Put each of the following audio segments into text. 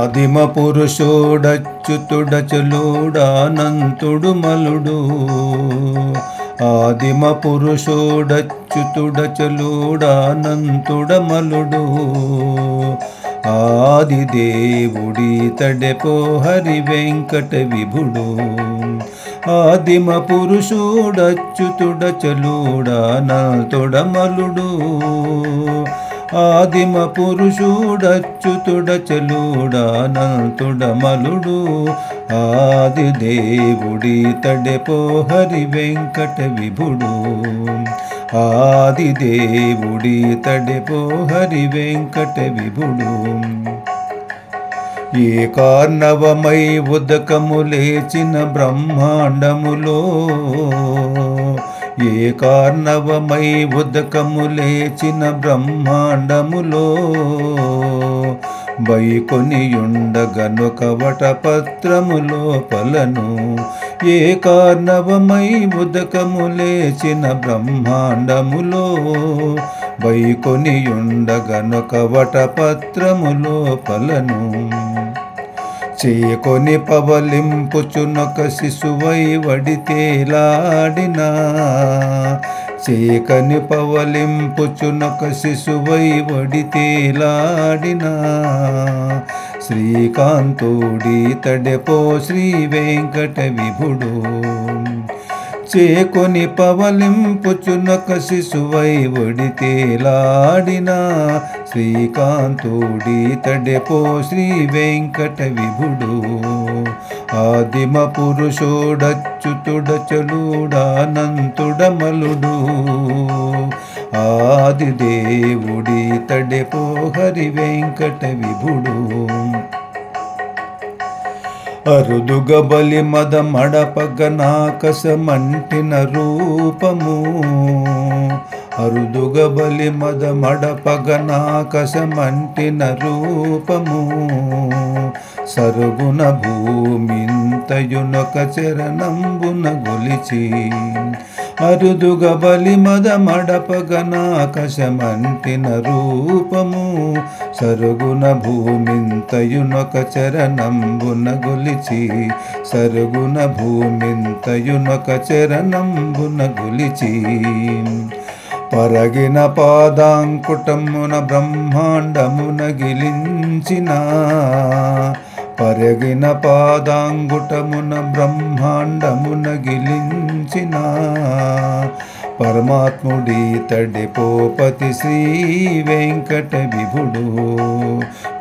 ఆదిమ పురుషోడచ్యుతుడచలుడానంతుడు మలుడు. ఆదిమ పురుషోడచ్యుతుడచలుడానంతుడమలుడు. ఆదిదేవుడీతడెపో హరి వెంకట విభుడు. ఆదిమ పురుషోడచ్యుతుడచలుడానంతుడమలుడు. ఆదిమ పురుషోడచ్యుతుడచలుడానంతుడమలుడు. ఆదిదేవుడీతడెపో హరి వెంకట విభుడు. ఆదిదేవుడీతడెపో హరి వెంకట విభుడు. ఏ కార్ణవమై ఉదకము లేచిన బ్రహ్మాండములో. ఏ కార్ణవమై ఉదకము లేచిన బ్రహ్మాండములో. వైకొనియుండగనొక వటపత్రములో పలను. ఏ కార్ణవమై ఉదకము లేచిన బ్రహ్మాండములో. వైకొనియుండగనొక వటపత్రములో పలను. చేకొని పవలింపుచునొక శిశువై వడితేలాడినా. చేకని పవలింపుచునొక శిశువై వడితేలాడినా. శ్రీకాంతుడీతడెపో శ్రీ వెంకట విభుడు. చేకొని పవలింపుచునొక శిశువై వడితేలాడినా. శ్రీకాంతుడీతడెపో శ్రీ వెంకట విభుడు. ఆదిమ పురుషోడచ్యుతుడచలుడానంతుడమలుడు. ఆదిదేవుడీతడెపో హరి వెంకట విభుడు. అరుదుగ బలి మద మడపగనాకసమంటిన రూపము. అరుదుగ బలి మద మడపగనాకసమంటిన రూపము. సరుగున భూమింతయునొక చరణంబున గొలిచి. అరుదుగ బలి మద మడపగనాకసమంటిన రూపము. సరుగున భూమింతయునొక చరణంబున గొలిచి. సరుగున భూమింతయునొక చరణంబున గొలిచి. పరగిన పాదాంకుటమున బ్రహ్మాండమున గిలించిన. పరగిన పాదాంగుటమున బ్రహ్మాండమున గిలించిన. పరమాత్ముడీతడెపో పతి శ్రీ వెంకట విభుడు.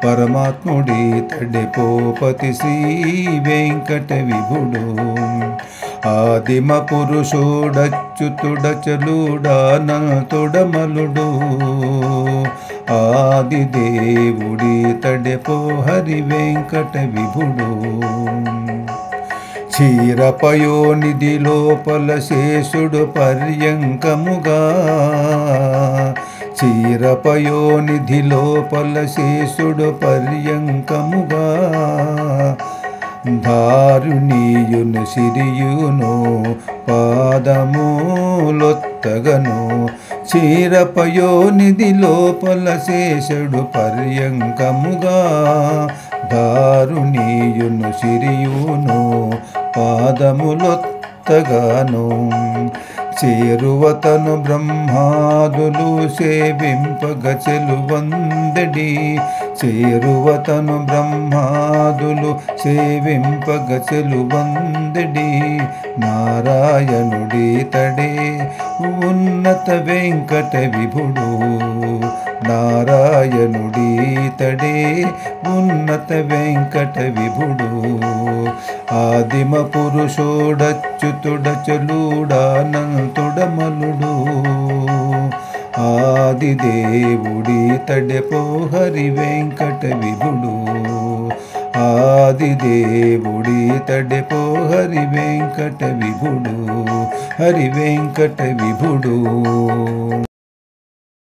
పరమాత్ముడీతడెపో పతి శ్రీ వెంకట విభుడు. ఆదిమ పురుషోడచ్యుతుడచలుడానంతుడమలుడు. ఆదిదేవుడీతడెపో హరి వెంకట విభుడు. క్షీరపయోనిధి లోపల శేషుడు పర్యంకముగా. క్షీరపయోనిధి లోపల శేషుడు పర్యంకముగా. దారుణీయును సిరియును పాదములొత్తగను. క్షీరపయోనిధి లోపల శేషుడు పర్యంకముగా. దారుణీయును సిరియును పాదములొత్తగాను. చేరువతను బ్రహ్మాదులు సేవింపగ చెలువందడి. చేరువతను బ్రహ్మాదులు సేవింపగ చెలువందడి. నారాయణుడీతడే ఉన్నత వెంకట విభుడు. నారాయణుడీతడే ఉన్నత వెంకట విభుడు. ఆదిమ పురుషోడచ్యుతుడచలుడానంతుడమలుడు. ఆదిదేవుడీతడెపో హరి వెంకట విభుడు. ఆదిదేవుడీతడెపో హరి వెంకట విభుడు. హరి వెంకట విభుడు.